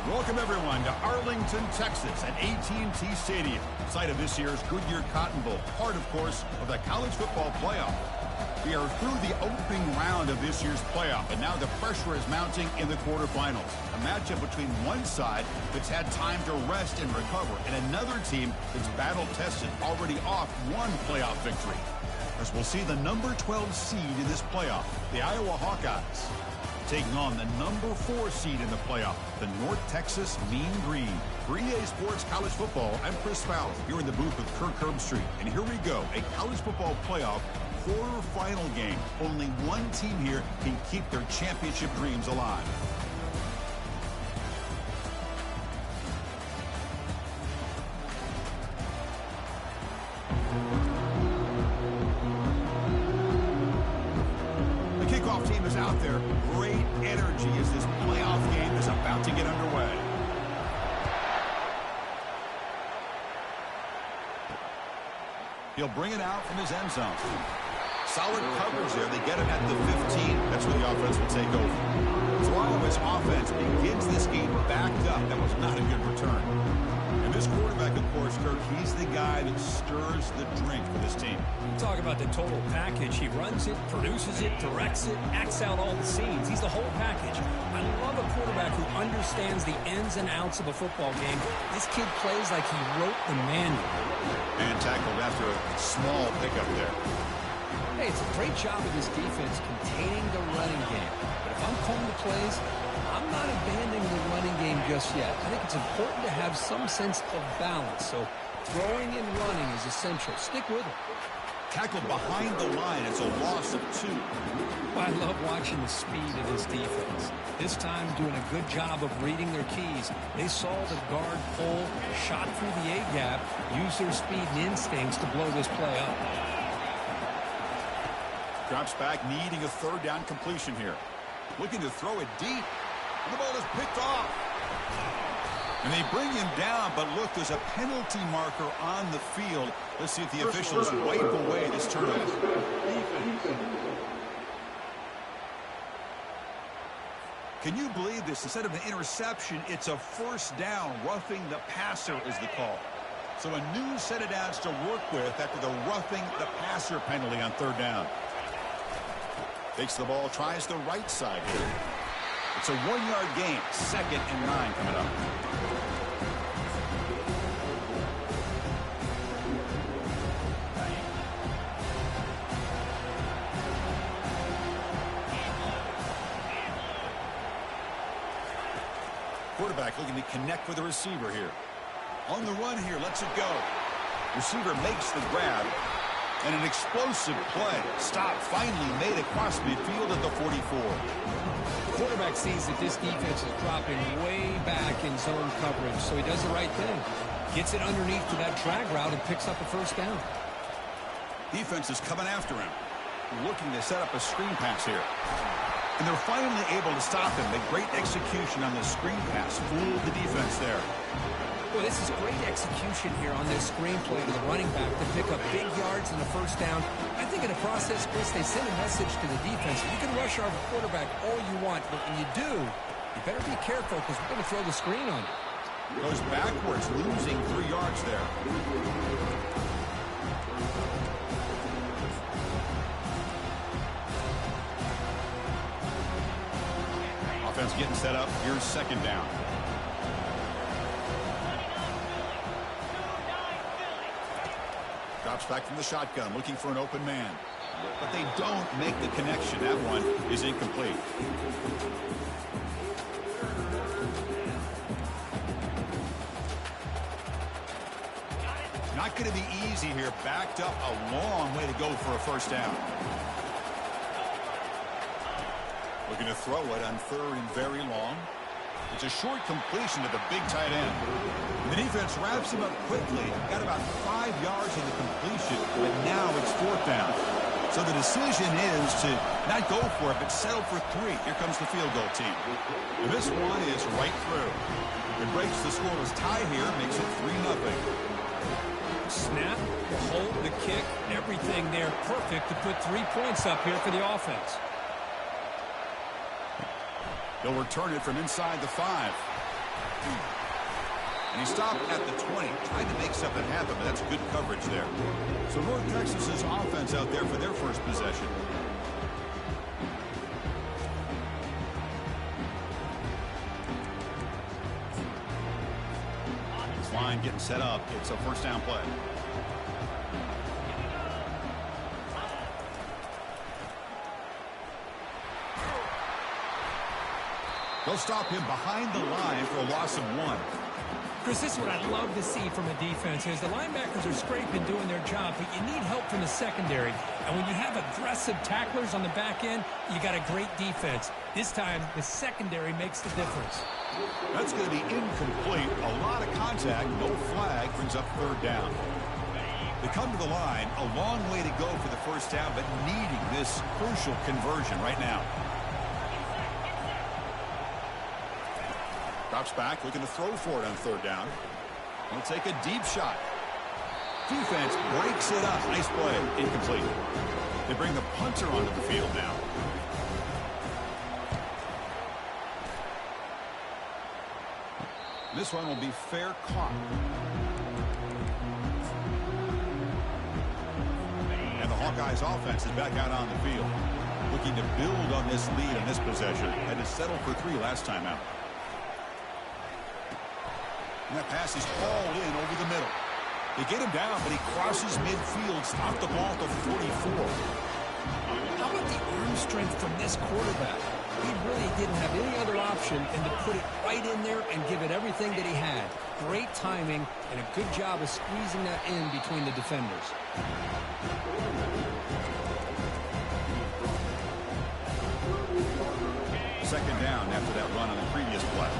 Welcome, everyone, to Arlington, Texas at AT&T Stadium, site of this year's Goodyear Cotton Bowl, part, of course, of the college football playoff. We are through the opening round of this year's playoff, and now the pressure is mounting in the quarterfinals. A matchup between one side that's had time to rest and recover, and another team that's battle-tested, already off one playoff victory. As we'll see the number 12 seed in this playoff, the Iowa Hawkeyes, taking on the number 4 seed in the playoff, the North Texas Mean Green. For EA Sports College Football, I'm Chris Fowler, here in the booth with Kirk Herbstreit. And here we go, a college football playoff quarterfinal game. Only one team here can keep their championship dreams alive. The kickoff team is out there. Great energy as this playoff game is about to get underway. He'll bring it out from his end zone. Solid coverage there. They get him at the 15. That's where the offense will take over. So Iowa's offense begins this game backed up. That was not a good return. And this quarterback, of course, Kirk, he's the guy that stirs the drink for this team. Talk about the total package. He runs it, produces it, directs it, acts out all the scenes. He's the whole package. I love a quarterback who understands the ins and outs of a football game. This kid plays like he wrote the manual. And tackled after a small pickup there. Hey, it's a great job of this defense containing the running game. But if I'm calling the plays, I'm not abandoning the running game just yet. I think it's important to have some sense of balance. So throwing and running is essential. Stick with it. Tackled behind the line. It's a loss of 2. I love watching the speed of this defense. This time doing a good job of reading their keys. They saw the guard pull, shot through the A-gap, used their speed and instincts to blow this play up. Drops back, needing a third down completion here. Looking to throw it deep. And the ball is picked off. And they bring him down, but look, there's a penalty marker on the field. Let's see if the officials wipe away this turnover. Can you believe this? Instead of an interception, it's a first down. Roughing the passer is the call. So a new set of downs to work with after the roughing the passer penalty on third down. Takes the ball, tries the right side here. It's a 1-yard gain. 2nd and 9 coming up. Quarterback looking to connect with the receiver here. On the run here, lets it go. Receiver makes the grab. And an explosive play. Stop finally made across midfield at the 44. The quarterback sees that this defense is dropping way back in zone coverage, so he does the right thing. Gets it underneath to that drag route and picks up a first down. Defense is coming after him. Looking to set up a screen pass here. And they're finally able to stop him. The great execution on the screen pass fooled the defense there. Well, this is great execution here on this screen play to the running back to pick up big yards and a first down. I think in the process, Chris, they send a message to the defense. You can rush our quarterback all you want, but when you do, you better be careful because we're going to throw the screen on you. Goes backwards, losing 3 yards there. Offense getting set up. Here's 2nd down. Drops back from the shotgun, looking for an open man. But they don't make the connection. That one is incomplete. Not going to be easy here. Backed up a long way to go for a first down. Looking to throw it on 3rd and very long. It's a short completion to the big tight end. The defense wraps him up quickly. Got about 5 yards in the completion, but now it's 4th down. So the decision is to not go for it, but settle for 3. Here comes the field goal team. And this one is right through. It breaks the scoreless tie here, makes it 3-0. Snap, the hold, the kick, everything there perfect to put 3 points up here for the offense. They'll return it from inside the 5. And he stopped at the 20, trying to make something happen, but that's good coverage there. So North Texas's offense out there for their first possession. This line getting set up. It's a first down play. They'll stop him behind the line for a loss of 1. Chris, this is what I love to see from a defense is the linebackers are scraping doing their job, but you need help from the secondary. And when you have aggressive tacklers on the back end, you got a great defense. This time, the secondary makes the difference. That's going to be incomplete. A lot of contact. No flag brings up third down. They come to the line. A long way to go for the first down, but needing this crucial conversion right now. Drops back, looking to throw for it on third down. He'll take a deep shot. Defense breaks it up. Nice play. Incomplete. They bring the punter onto the field now. This one will be fair caught. And the Hawkeyes offense is back out on the field. Looking to build on this lead in this possession. Had to settle for 3 last time out. And that pass is hauled in over the middle. They get him down, but he crosses midfield, stopped the ball at the 44. How about the arm strength from this quarterback? He really didn't have any other option than to put it right in there and give it everything that he had. Great timing and a good job of squeezing that in between the defenders. Second down after that run on the previous play.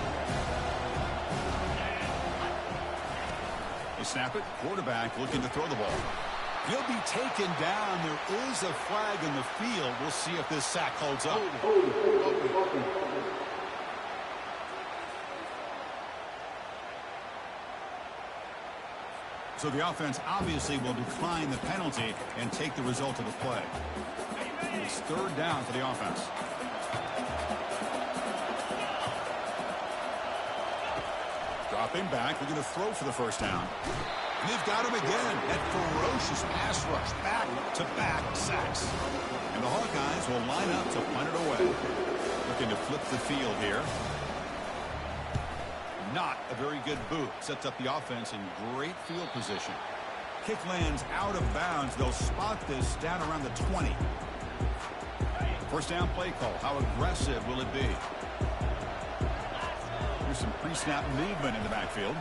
They snap it. Quarterback looking to throw the ball. He'll be taken down. There is a flag in the field. We'll see if this sack holds up. So the offense obviously will decline the penalty and take the result of the play. It's third down for the offense. Dropping back, we're going to throw for the first down. And they've got him again. That ferocious pass rush, back-to-back sacks. And the Hawkeyes will line up to punt it away. Looking to flip the field here. Not a very good boot. Sets up the offense in great field position. Kick lands out of bounds. They'll spot this down around the 20. First down play call. How aggressive will it be? Here's some pre-snap movement in the backfield.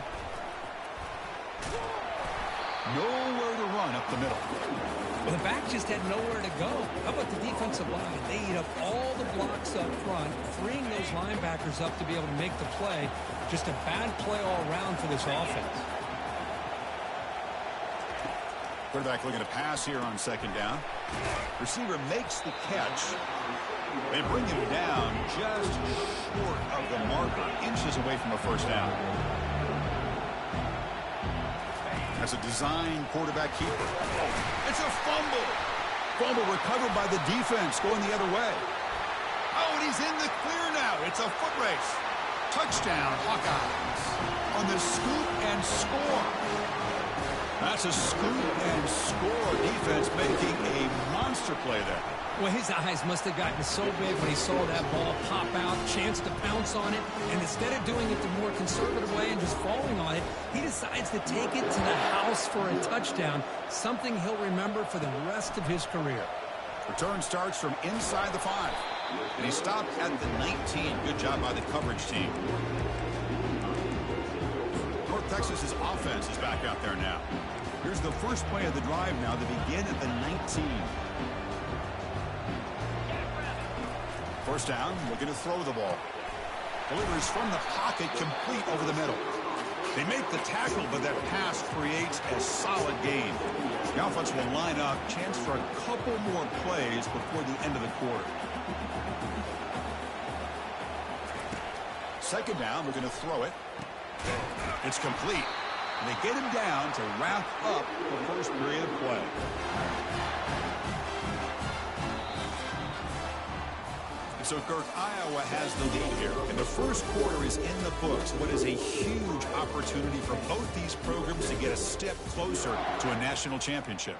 Nowhere to run up the middle. Well, the back just had nowhere to go. How about the defensive line? They eat up all the blocks up front, freeing those linebackers up to be able to make the play. Just a bad play all around for this offense. Quarterback looking to pass here on second down. Receiver makes the catch. They bring him down just short of the marker, inches away from a first down. That's a design quarterback keeper. It's a fumble. Fumble recovered by the defense going the other way. Oh, and he's in the clear now. It's a foot race. Touchdown, Hawkeyes. On the scoop and score. That's a scoop and score. Defense making a monster play there. Well, his eyes must have gotten so big when he saw that ball pop out, chance to pounce on it, and instead of doing it the more conservative way and just falling on it, he decides to take it to the house for a touchdown, something he'll remember for the rest of his career. Return starts from inside the 5, and he stopped at the 19. Good job by the coverage team. North Texas's offense is back out there now. Here's the first play of the drive now to begin at the 19. First down, looking to throw the ball. Delivers from the pocket, complete over the middle. They make the tackle, but that pass creates a solid gain. The offense will line up, chance for a couple more plays before the end of the quarter. Second down, we're going to throw it. It's complete. And they get him down to wrap up the first period of play. So, Kirk, Iowa has the lead here, and the first quarter is in the books. What is a huge opportunity for both these programs to get a step closer to a national championship.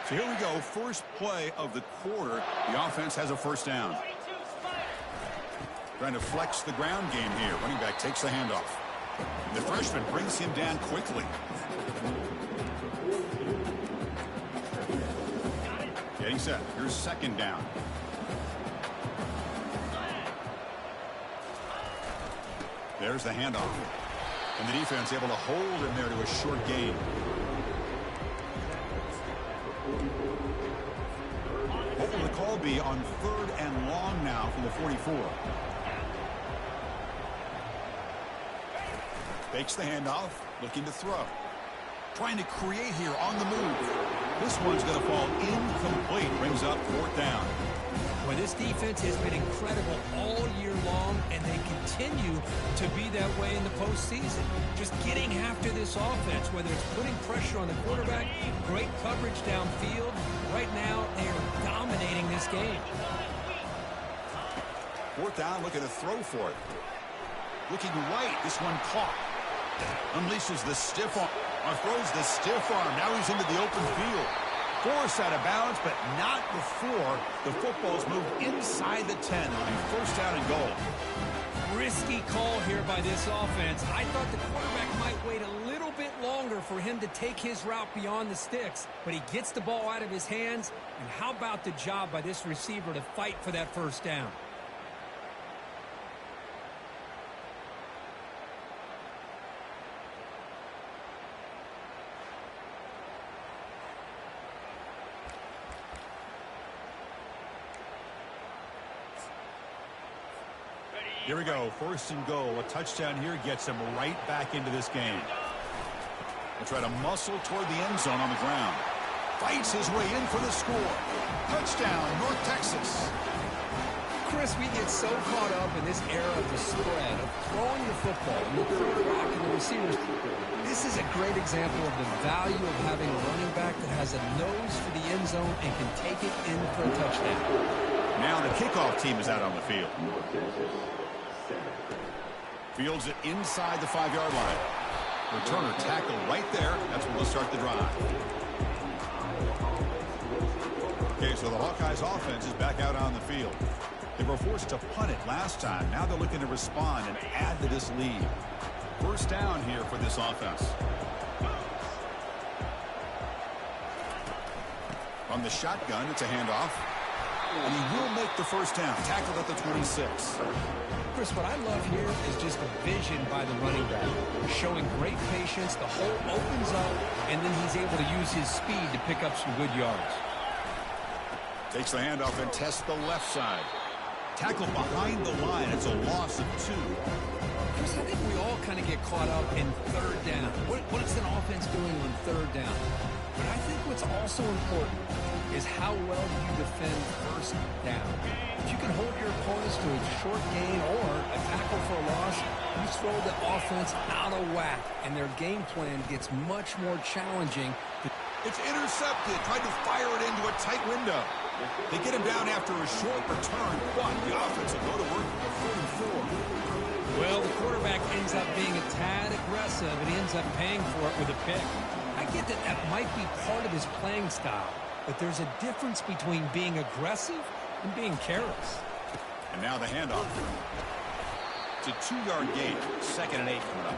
So here we go, first play of the quarter. The offense has a first down. Trying to flex the ground game here. Running back takes the handoff. The freshman brings him down quickly. Getting set. Here's second down. There's the handoff. And the defense able to hold him there to a short gain. What will the call be on third and long now from the 44? Fakes the handoff, looking to throw. Trying to create here on the move. This one's going to fall incomplete. Brings up fourth down. Well, this defense has been incredible all year long, and they continue to be that way in the postseason. Just getting after this offense, whether it's putting pressure on the quarterback, great coverage downfield. Right now, they are dominating this game. Fourth down, looking to throw for it. Looking right, this one caught. Unleashes the stiff arm, or throws the stiff arm. Now he's into the open field. Forced out of bounds, but not before the football's moved inside the 10. It'll be first down and goal. Risky call here by this offense. I thought the quarterback might wait a little bit longer for him to take his route beyond the sticks, but he gets the ball out of his hands. And how about the job by this receiver to fight for that first down? Here we go, first and goal. A touchdown here gets him right back into this game. He'll try to muscle toward the end zone on the ground. Fights his way in for the score. Touchdown, North Texas. Chris, we get so caught up in this era of the spread, of throwing the football, and the quarterback and the receivers. This is a great example of the value of having a running back that has a nose for the end zone and can take it in for a touchdown. Now the kickoff team is out on the field. Fields it inside the 5-yard line. Returner tackle right there. That's when we'll start the drive. Okay, so the Hawkeyes offense is back out on the field. They were forced to punt it last time. Now they're looking to respond and add to this lead. First down here for this offense. From the shotgun, it's a handoff. And he will make the first down. Tackled at the 26. Chris, what I love here is just the vision by the running back. Showing great patience. The hole opens up, and then he's able to use his speed to pick up some good yards. Takes the handoff and tests the left side. Tackled behind the line. It's a loss of 2. Chris, I think we all kind of get caught up in third down. What is an offense doing on third down? But I think what's also important is how well you defend first down. If you can hold your opponents to a short gain or a tackle for a loss, you throw the offense out of whack, and their game plan gets much more challenging. It's intercepted. Tried to fire it into a tight window. They get him down after a short return, but the offense will go to work for the 44. Well, the quarterback ends up being a tad aggressive, and he ends up paying for it with a pick. I get that that might be part of his playing style, but there's a difference between being aggressive and being careless. And now the handoff. It's a 2-yard gain. 2nd and 8 coming up.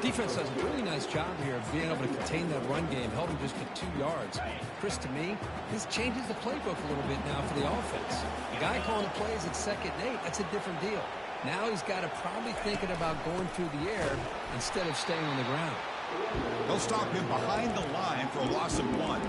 Defense does a really nice job here of being able to contain that run game, held him just to 2 yards. Chris, to me, this changes the playbook a little bit now for the offense. The guy calling the plays at 2nd and 8, that's a different deal. Now he's got to probably thinking about going through the air instead of staying on the ground. They'll stop him behind the line for a loss of 1.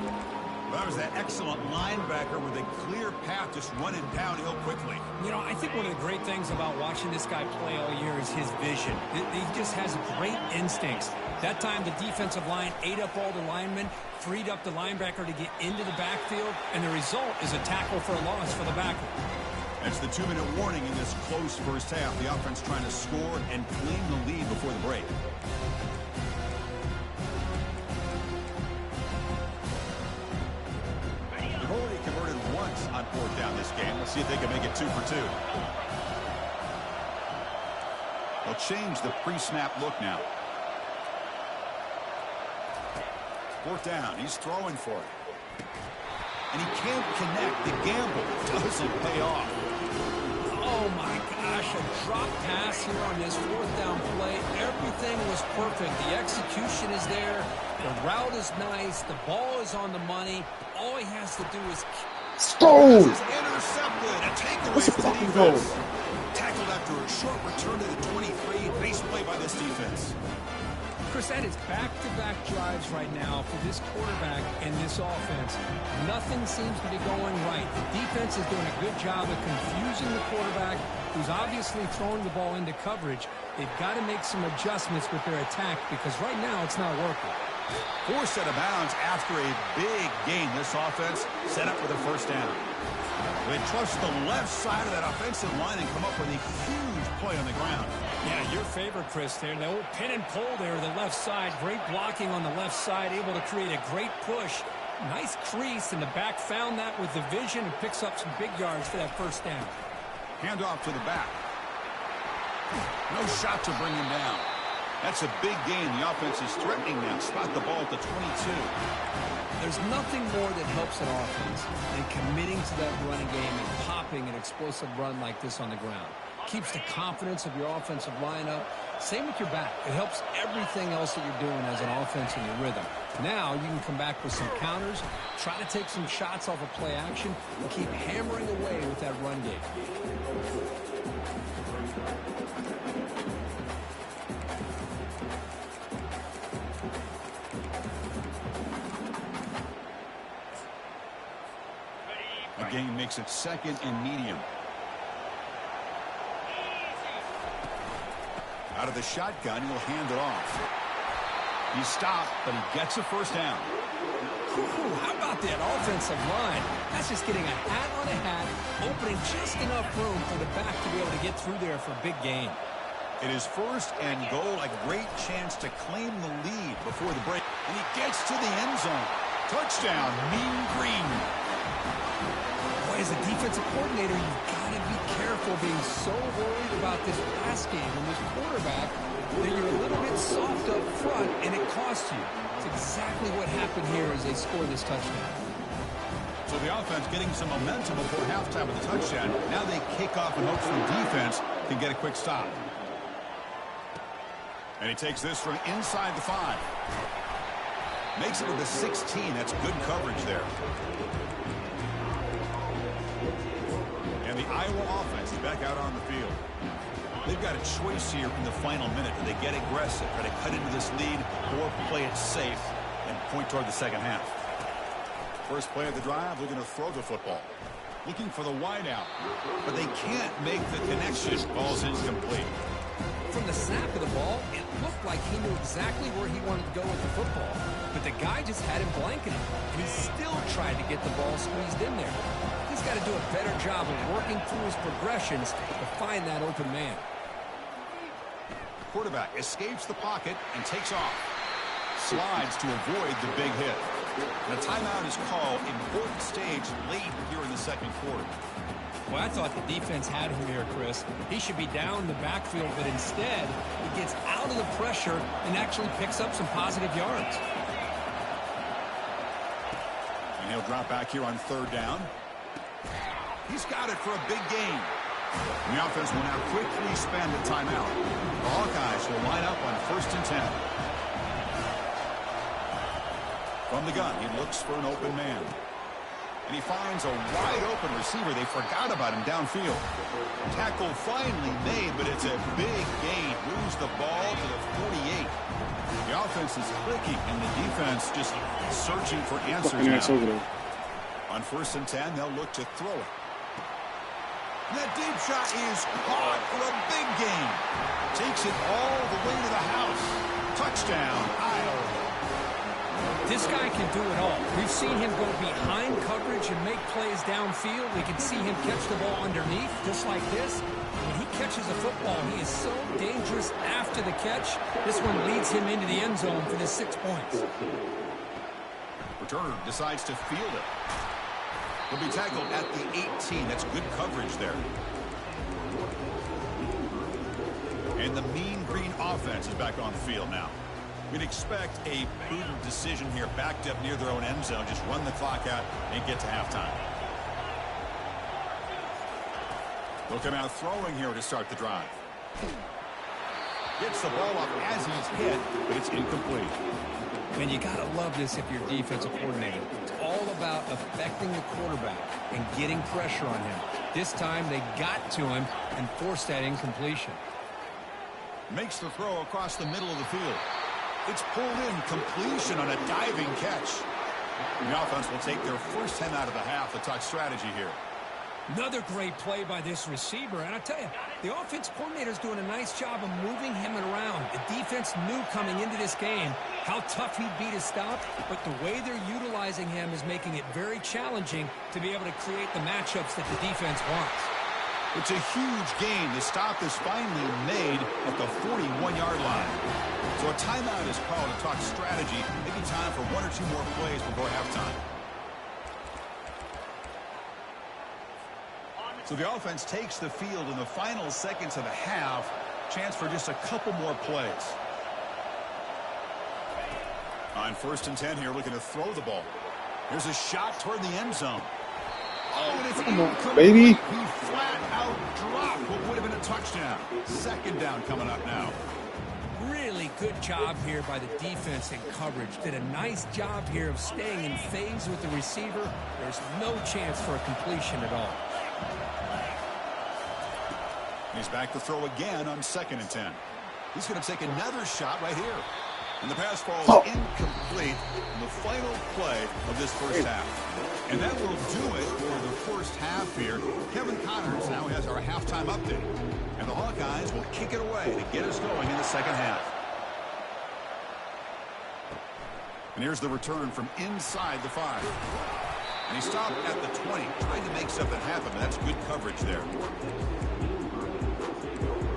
That was that excellent linebacker with a clear path just running downhill quickly. You know, I think one of the great things about watching this guy play all year is his vision. He just has great instincts. That time, the defensive line ate up all the linemen, freed up the linebacker to get into the backfield, and the result is a tackle for a loss for the backer. It's the 2-minute warning in this close first half. The offense trying to score and claim the lead before the break. on fourth down this game. Let's see if they can make it 2 for 2. They'll change the pre-snap look now. Fourth down. He's throwing for it. And he can't connect. The gamble doesn't pay off. Oh, my gosh. A drop pass here on this fourth down play. Everything was perfect. The execution is there. The route is nice. The ball is on the money. All he has to do is... This is intercepted. A takeaway for the defense. Tackled after a short return to the 23. Nice play by this defense. Chris, that is back-to-back drives right now for this quarterback and this offense. Nothing seems to be going right. The defense is doing a good job of confusing the quarterback, who's obviously throwing the ball into coverage. They've got to make some adjustments with their attack because right now it's not working. Forced out of bounds after a big gain. This offense set up with a first down. They trust the left side of that offensive line and come up with a huge play on the ground. Yeah, your favorite, Chris, there. The old pin and pull there, the left side. Great blocking on the left side, able to create a great push. Nice crease, and the back found that with the vision and picks up some big yards for that first down. Handoff to the back. No shot to bring him down. That's a big gain. The offense is threatening now. Spot the ball at the 22. There's nothing more that helps an offense than committing to that running game and popping an explosive run like this on the ground. Keeps the confidence of your offensive lineup. Same with your back. It helps everything else that you're doing as an offense in your rhythm. Now you can come back with some counters, try to take some shots off of play action, and keep hammering away with that run game. The game makes it second and medium. Out of the shotgun, he'll hand it off. He stopped, but he gets a first down. Ooh, how about that offensive line? That's just getting a hat on a hat, opening just enough room for the back to be able to get through there for a big gain. It is first and goal, a great chance to claim the lead before the break. And he gets to the end zone. Touchdown, Mean Green. Boy, as a defensive coordinator, you've got to be careful being so worried about this pass game and this quarterback that you're a little bit soft up front and it costs you. It's exactly what happened here as they scored this touchdown. So the offense getting some momentum before halftime with the touchdown. Now they kick off in hopes the defense can get a quick stop. And he takes this from inside the 5. Makes it to the 16. That's good coverage there. And the Iowa offense is back out on the field. They've got a choice here in the final minute. Do they get aggressive, try to cut into this lead, or play it safe and point toward the second half? First play of the drive, looking to throw the football. Looking for the wideout, but they can't make the connection. Ball's incomplete. From the snap of the ball, it looked like he knew exactly where he wanted to go with the football. But the guy just had him blanketed, and he still tried to get the ball squeezed in there. He's got to do a better job of working through his progressions to find that open man. Quarterback escapes the pocket and takes off. Slides to avoid the big hit. And a timeout is called. Important stage late here in the second quarter. Well, I thought the defense had him here, Chris. He should be down in the backfield, but instead, he gets out of the pressure and actually picks up some positive yards. And he'll drop back here on third down. He's got it for a big gain. And the offense will now quickly spend a timeout. The Hawkeyes will line up on 1st and 10. From the gun, he looks for an open man. And he finds a wide-open receiver. They forgot about him downfield. Tackle finally made, but it's a big gain. Moves the ball to the 48. The offense is clicking, and the defense just searching for answers now. On 1st and 10, they'll look to throw it. And that deep shot is caught for a big gain. Takes it all the way to the house. Touchdown, Iowa. This guy can do it all. We've seen him go behind coverage and make plays downfield. We can see him catch the ball underneath, just like this. When he catches a football, he is so dangerous after the catch. This one leads him into the end zone for the 6 points. Returner decides to field it. He'll be tackled at the 18. That's good coverage there. And the Mean Green offense is back on the field now. We'd expect a prudent decision here, backed up near their own end zone. Just run the clock out and get to halftime. They'll come out throwing here to start the drive. Gets the ball up as he's hit, but it's incomplete. And you got to love this if you're a defensive coordinator. It's all about affecting the quarterback and getting pressure on him. This time they got to him and forced that incompletion. Makes the throw across the middle of the field. It's pulled in, completion on a diving catch. The offense will take their first 10 out of the half. A touch strategy here. Another great play by this receiver. And I tell you, the offense coordinator's doing a nice job of moving him around. The defense knew coming into this game how tough he'd be to stop, but the way they're utilizing him is making it very challenging to be able to create the matchups that the defense wants. It's a huge gain. The stop is finally made at the 41-yard line. So a timeout is called to talk strategy. Maybe time for one or two more plays before halftime. So the offense takes the field in the final seconds of the half. Chance for just a couple more plays. On 1st and 10 here, looking to throw the ball. Here's a shot toward the end zone. Oh, and it's incomplete. Baby. He flat out dropped what would have been a touchdown. 2nd down coming up now. Really good job here by the defense in coverage. Did a nice job here of staying in phase with the receiver. There's no chance for a completion at all. He's back to throw again on 2nd and 10. He's going to take another shot right here. And the pass falls incomplete in the final play of this first half. And that will do it for the first half here. Kevin Connors now has our halftime update. And the Hawkeyes will kick it away to get us going in the second half. And here's the return from inside the 5. And he stopped at the 20, trying to make something happen. That's good coverage there.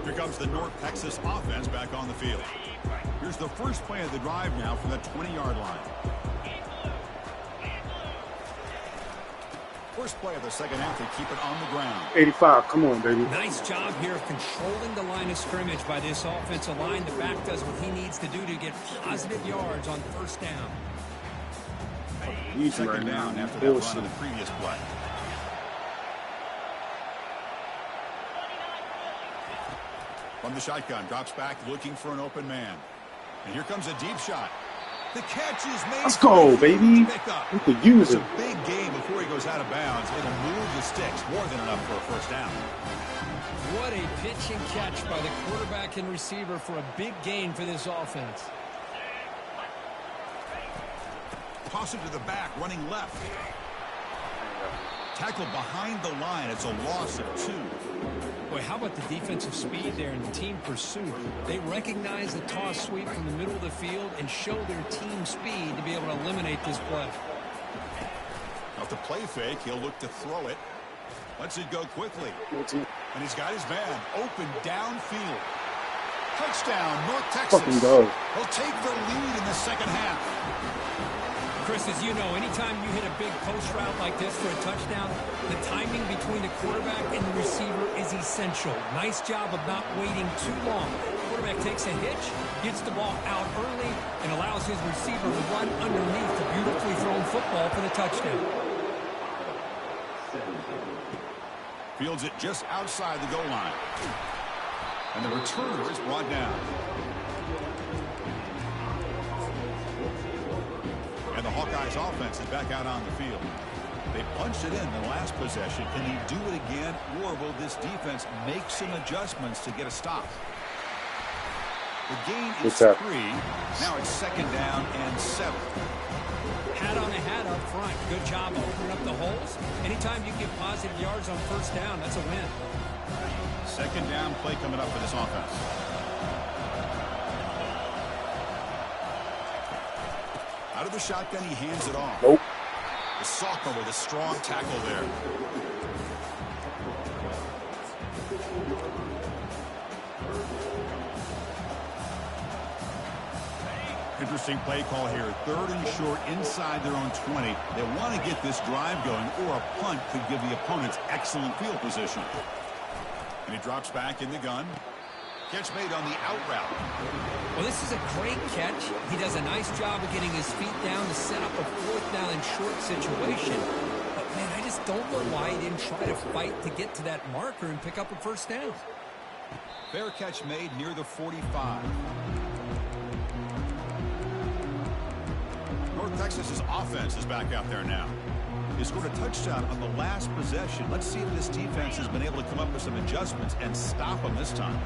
Here comes the North Texas offense back on the field. Here's the first play of the drive now from the 20-yard line. First play of the second half, they keep it on the ground. 85, come on, baby. Nice job here of controlling the line of scrimmage by this offensive line. The back does what he needs to do to get positive yards on 1st down. Second down after that run of the previous play. From the shotgun, drops back, looking for an open man. And here comes a deep shot. The catch is made. Let's go, baby. We could use it. It's a big game before he goes out of bounds. It'll move the sticks more than enough for a 1st down. What a pitch and catch by the quarterback and receiver for a big gain for this offense. Toss it to the back, running left. Tackled behind the line. It's a loss of 2. Boy, how about the defensive speed there in the team pursuit? They recognize the toss sweep from the middle of the field and show their team speed to be able to eliminate this play. Off the play fake, he'll look to throw it. Lets it go quickly. And he's got his man open downfield. Touchdown, North Texas. He'll take the lead in the second half. Chris, as you know, anytime you hit a big post route like this for a touchdown, the timing between the quarterback and the receiver is essential. Nice job of not waiting too long. Quarterback takes a hitch, gets the ball out early, and allows his receiver to run underneath the beautifully thrown football for the touchdown. Fields it just outside the goal line. And the returner is brought down. And the Hawkeyes offense is back out on the field. They punched it in the last possession. Can he do it again, or will this defense make some adjustments to get a stop? The gain is 3. Now it's 2nd down and 7. Hat on a hat up front. Good job opening up the holes. Anytime you get positive yards on 1st down, that's a win. 2nd down play coming up for this offense. Out of the shotgun, he hands it off. Nope. The sophomore with a strong tackle there. And Interesting play call here. 3rd and short inside their own 20. They want to get this drive going, or a punt could give the opponents excellent field position. And he drops back in the gun. Catch made on the out route. Well, this is a great catch. He does a nice job of getting his feet down to set up a 4th down and short situation. But, man, I just don't know why he didn't try to fight to get to that marker and pick up a 1st down. Fair catch made near the 45. North Texas's offense is back out there now. He scored a touchdown on the last possession. Let's see if this defense has been able to come up with some adjustments and stop them this time.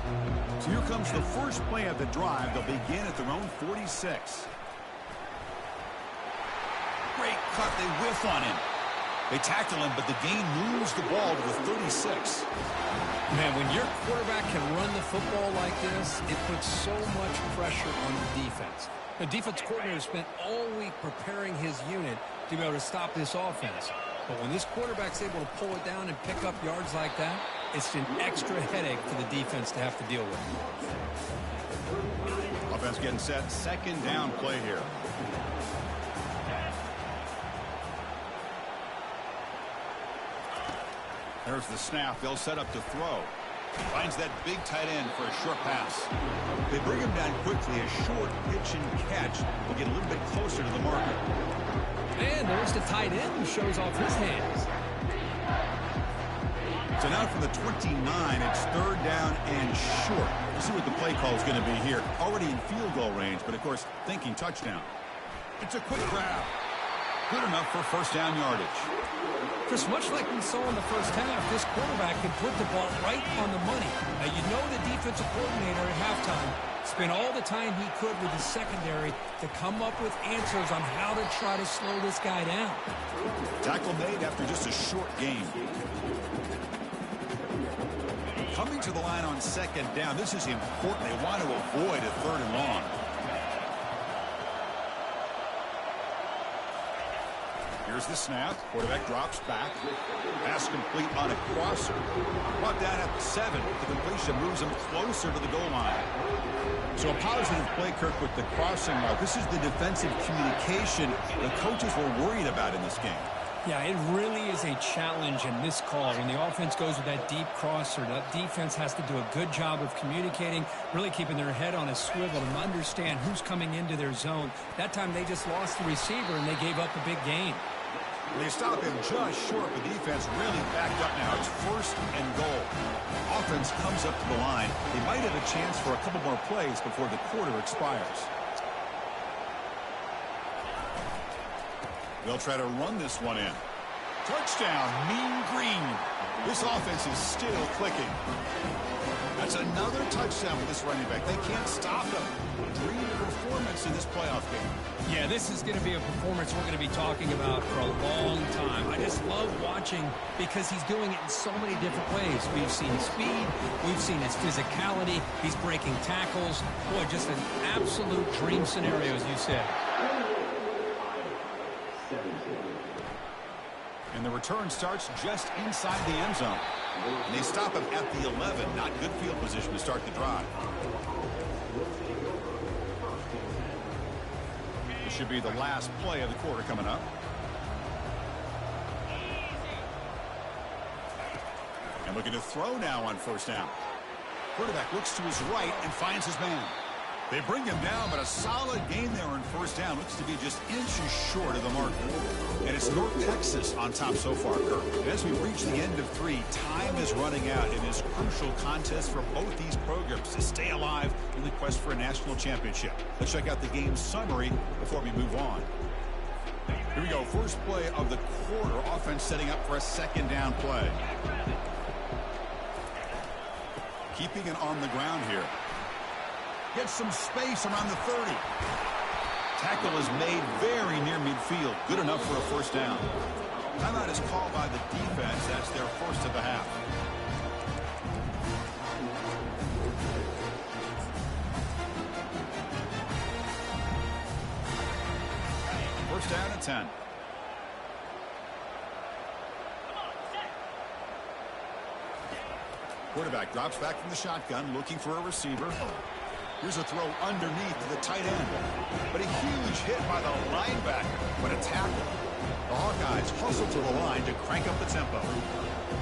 So here comes the first play of the drive. They'll begin at their own 46. Great cut. They whiff on him. They tackle him, but the gain moves the ball to the 36. Man, when your quarterback can run the football like this, it puts so much pressure on the defense. The defense coordinator spent all week preparing his unit to be able to stop this offense. But when this quarterback's able to pull it down and pick up yards like that, it's an extra headache for the defense to have to deal with. Offense getting set. 2nd down play here. There's the snap. They'll set up to throw. Finds that big tight end for a short pass. They bring him down quickly. A short pitch and catch will get a little bit closer to the marker. And there's the tight end who shows off his hands. So now from the 29, it's 3rd down and short. Let's see what the play call is going to be here. Already in field goal range, but of course thinking touchdown. It's a quick grab. Good enough for 1st down yardage. Chris, much like we saw in the 1st half, this quarterback can put the ball right on the money. Now, you know the defensive coordinator at halftime spent all the time he could with his secondary to come up with answers on how to try to slow this guy down. Tackle made after just a short game. Coming to the line on 2nd down. This is important. They want to avoid a 3rd and long. Here's the snap. Quarterback drops back. Pass complete on a crosser. Brought down at the 7. The completion moves him closer to the goal line. So a positive play, Kirk, with the crossing route. This is the defensive communication the coaches were worried about in this game. Yeah, it really is a challenge in this call. When the offense goes with that deep crosser, that defense has to do a good job of communicating, really keeping their head on a swivel and understand who's coming into their zone. That time they just lost the receiver and they gave up a big gain. They stop him just short. The defense really backed up now. It's 1st and goal. Offense comes up to the line. They might have a chance for a couple more plays before the quarter expires. They'll try to run this one in. Touchdown, Mean Green. This offense is still clicking. That's another touchdown for this running back. They can't stop him. Dream performance in this playoff game. Yeah, this is going to be a performance we're going to be talking about for a long time. I just love watching because he's doing it in so many different ways. We've seen speed. We've seen his physicality. He's breaking tackles. Boy, just an absolute dream scenario, as you said. And the return starts just inside the end zone. And they stop him at the 11. Not good field position to start the drive. This should be the last play of the quarter coming up. And looking to throw now on 1st down. Quarterback looks to his right and finds his man. They bring him down, but a solid gain there on 1st down. Looks to be just inches short of the mark. And it's North Texas on top so far, Kirk. And as we reach the end of 3, time is running out in this crucial contest for both these programs to stay alive in the quest for a national championship. Let's check out the game summary before we move on. Here we go. First play of the quarter. Offense setting up for a 2nd down play. Keeping it on the ground here. Gets some space around the 30. Tackle is made very near midfield. Good enough for a 1st down. Timeout is called by the defense. That's their 1st of the half. First down at 10. Quarterback drops back from the shotgun, looking for a receiver. Here's a throw underneath to the tight end. But a huge hit by the linebacker. But a tackle. The Hawkeyes hustle to the line to crank up the tempo.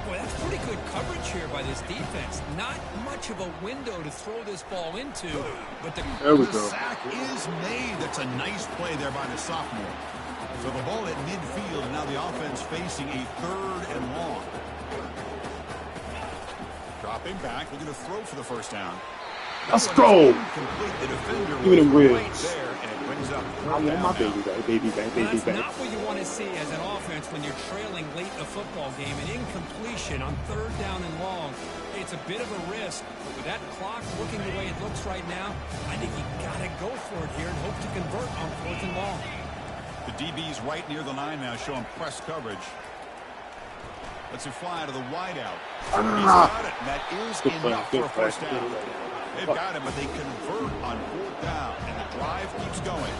Boy, that's pretty good coverage here by this defense. Not much of a window to throw this ball into, but the sack is made. That's a nice play there by the sophomore. So the ball at midfield, and now the offense facing a 3rd and long. Dropping back, looking to throw for the first down. Let's go. Give him ribs. I want my baby back, baby back, baby That's back. not what you want to see as an offense when you're trailing late in a football game. An incompletion on 3rd down and long. It's a bit of a risk. With that clock looking the way it looks right now, I think you got to go for it here and hope to convert on 4th and long. The DB's right near the line now, showing press coverage. Let's him fly to the wideout. He's got it, and that is enough for a first down. They've got him, but they convert on 4th down, and the drive keeps going.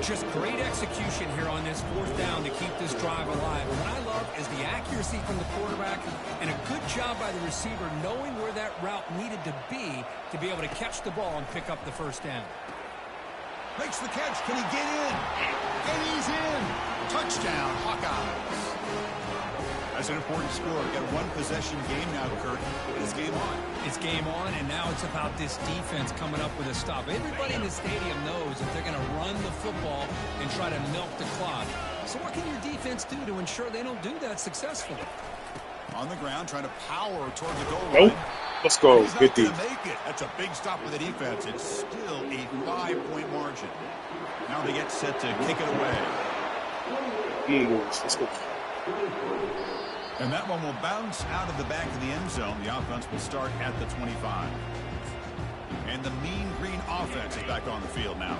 Just great execution here on this 4th down to keep this drive alive. And what I love is the accuracy from the quarterback and a good job by the receiver knowing where that route needed to be able to catch the ball and pick up the first down. Makes the catch. Can he get in? And he's in. Touchdown, Hawkeyes. That's an important score. We've got 1 possession game now, Kurt. It's game on. It's game on, and now it's about this defense coming up with a stop. Everybody in the stadium knows that they're going to run the football and try to milk the clock. So what can your defense do to ensure they don't do that successfully? On the ground, trying to power toward the goal line. Nope. Let's go. He's Good not D. going to make it. That's a big stop with the defense. It's still a 5-point margin. Now they get set to kick it away. Boys. Let's go. And that one will bounce out of the back of the end zone. The offense will start at the 25. And the Mean Green offense is back on the field now.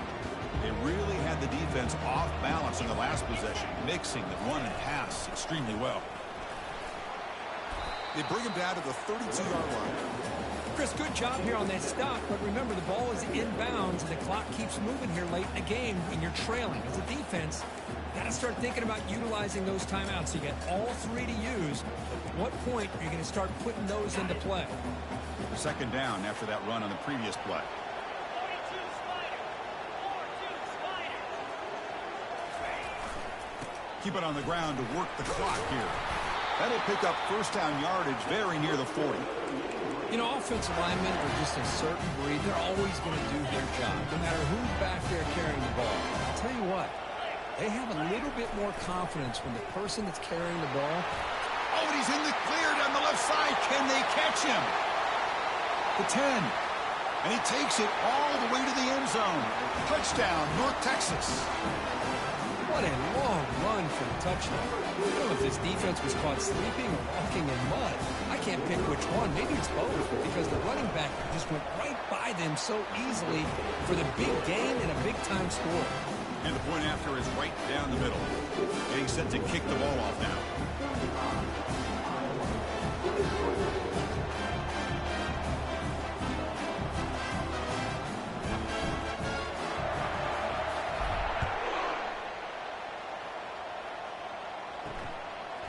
They really had the defense off balance in the last possession, mixing the run and pass extremely well. They bring him down to the 32-yard line. Chris, good job here on that stop, but remember the ball is inbounds and the clock keeps moving here late in the game and you're trailing. As a defense, got to start thinking about utilizing those timeouts. You get all 3 to use. At what point are you going to start putting those into play? 2nd down after that run on the previous play. Keep it on the ground to work the clock here. That'll pick up 1st down yardage very near the 40. You know, offensive linemen are just a certain breed. They're always going to do their job, no matter who's back there carrying the ball. I'll tell you what, they have a little bit more confidence when the person that's carrying the ball. Oh, and he's in the clear down the left side. Can they catch him? The 10. And he takes it all the way to the end zone. Touchdown, North Texas. What a long run for the touchdown. I don't know if this defense was caught sleeping or walking in mud. I can't pick which one. Maybe it's both, because the running back just went right by them so easily for the big gain and a big-time score. And the point after is right down the middle. Getting set to kick the ball off now.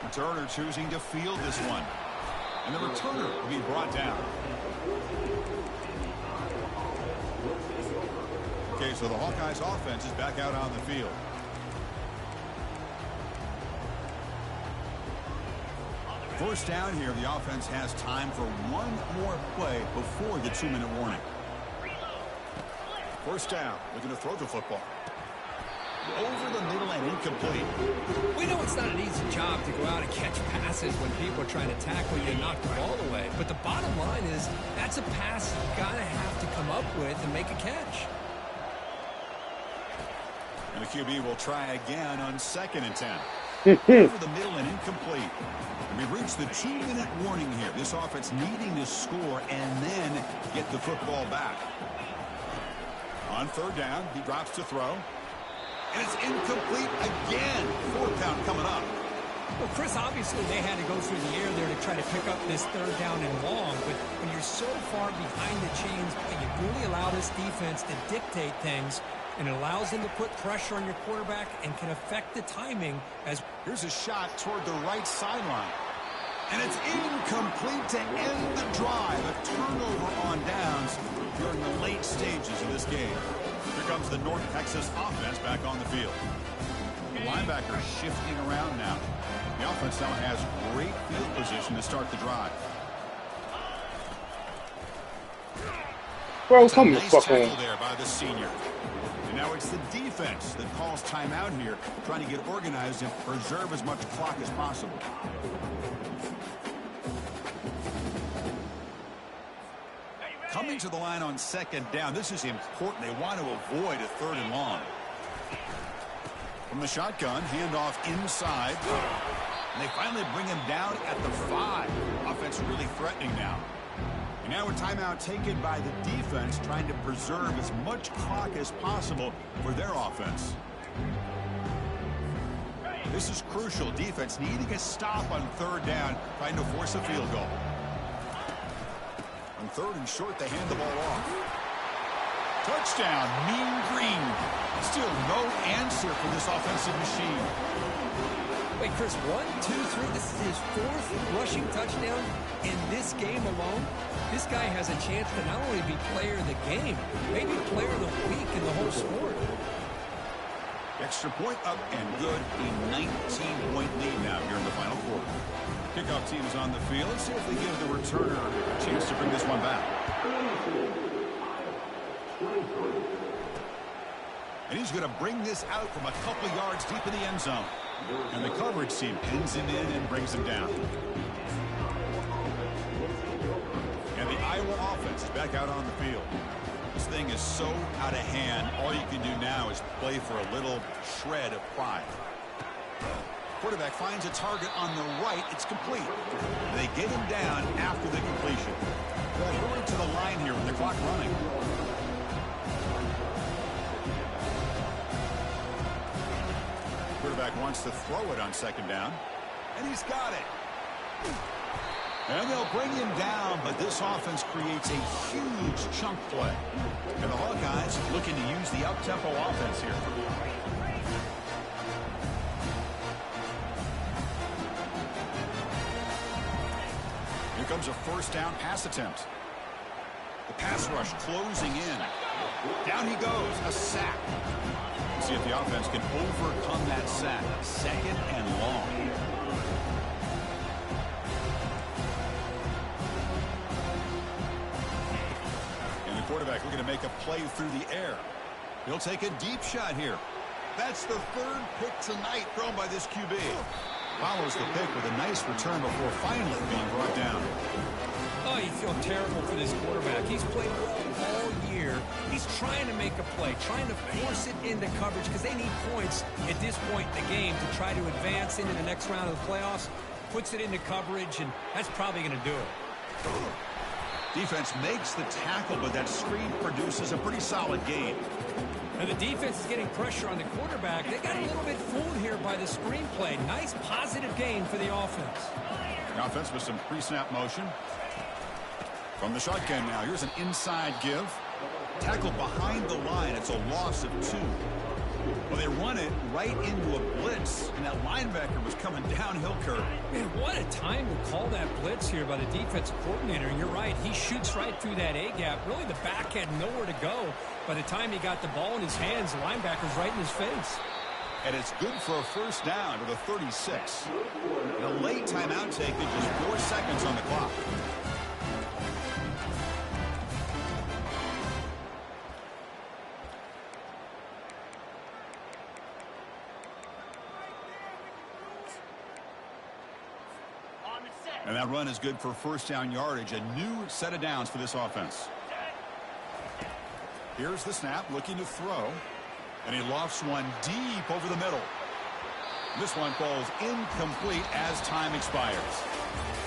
Returner choosing to field this one. And the returner will be brought down. Okay, so the Hawkeyes offense is back out on the field. First down here, the offense has time for one more play before the 2-minute warning. First down, looking to throw the football. Over the middle and incomplete. We know it's not an easy job to go out and catch passes when people are trying to tackle you and knock the ball away. But the bottom line is that's a pass you've got to have to come up with and make a catch. And the QB will try again on 2nd and 10. Over the middle and incomplete. And we've reached the 2-minute warning here. This offense needing to score and then get the football back. On 3rd down, he drops to throw. And it's incomplete again. 4th down coming up. Well, Chris, obviously they had to go through the air there to try to pick up this 3rd down and long. But when you're so far behind the chains, you really allow this defense to dictate things. And it allows them to put pressure on your quarterback and can affect the timing. As here's a shot toward the right sideline. And it's incomplete to end the drive. A turnover on downs during the late stages of this game. Here comes the North Texas offense back on the field. The linebacker shifting around now. The offense now has great field position to start the drive. Bro, come the nice fuck tackle on. there by the senior. And now it's the defense that calls timeout here, trying to get organized and preserve as much clock as possible. Coming to the line on second down. This is important. They want to avoid a 3rd and long. From the shotgun, handoff inside. And they finally bring him down at the 5. Offense really threatening now. And now a timeout taken by the defense, trying to preserve as much clock as possible for their offense. This is crucial. Defense needing a stop on 3rd down, trying to force a field goal. On 3rd and short, they hand the ball off. Touchdown, Mean Green. Still no answer for this offensive machine. Wait, Chris, 1, 2, 3. This is his 4th rushing touchdown in this game alone. This guy has a chance to not only be player of the game, maybe player of the week in the whole sport. Extra point up and good. A 19-point lead now here in the final quarter. Kickoff team is on the field. Let's see if they give the returner a chance to bring this one back. And he's going to bring this out from a couple yards deep in the end zone. And the coverage team pins him in and brings him down. And the Iowa offense is back out on the field. This thing is so out of hand. All you can do now is play for a little shred of pride. Quarterback finds a target on the right. It's complete. They get him down after the completion. They're going to the line here with the clock running. Quarterback wants to throw it on second down. And he's got it. And they'll bring him down, but this offense creates a huge chunk play. And the Hawkeyes looking to use the up-tempo offense here. Here comes a 1st down pass attempt. The pass rush closing in. Down he goes, a sack. Let's see if the offense can overcome that sack. 2nd and long. And the quarterback looking to make a play through the air. He'll take a deep shot here. That's the 3rd pick tonight thrown by this QB. Follows the pick with a nice return before finally being brought down. Oh, you feel terrible for this quarterback. He's played well all year. He's trying to make a play, trying to force it into coverage because they need points at this point in the game to try to advance into the next round of the playoffs. Puts it into coverage, and that's probably going to do it. Defense makes the tackle, but that screen produces a pretty solid gain. And the defense is getting pressure on the quarterback. They got a little bit fooled here by the screen play. Nice positive gain for the offense. The offense with some pre-snap motion. From the shotgun now, here's an inside give. Tackle behind the line. It's a loss of 2. Well, they run it right into a blitz, and that linebacker was coming downhill curve. Man, what a time to call that blitz here by the defensive coordinator. And you're right, he shoots right through that A-gap. Really, the back had nowhere to go. By the time he got the ball in his hands, the linebacker's right in his face. And it's good for a 1st down to the 36. And a late timeout taken, just 4 seconds on the clock. And that run is good for 1st down yardage. A new set of downs for this offense. Here's the snap, looking to throw. And he lofts one deep over the middle. This one falls incomplete as time expires.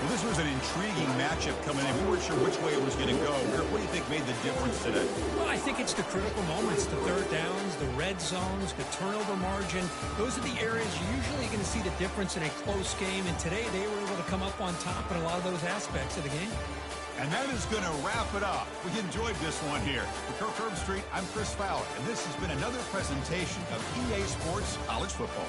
Well, this was an intriguing matchup coming in. We weren't sure which way it was going to go. What do you think made the difference today? Well, I think it's the critical moments, the 3rd downs, the red zones, the turnover margin. Those are the areas you're usually going to see the difference in a close game. And today they were able to come up on top in a lot of those aspects of the game. And that is going to wrap it up. We enjoyed this one here. For Kirk Street, I'm Chris Fowler, and this has been another presentation of EA Sports College Football.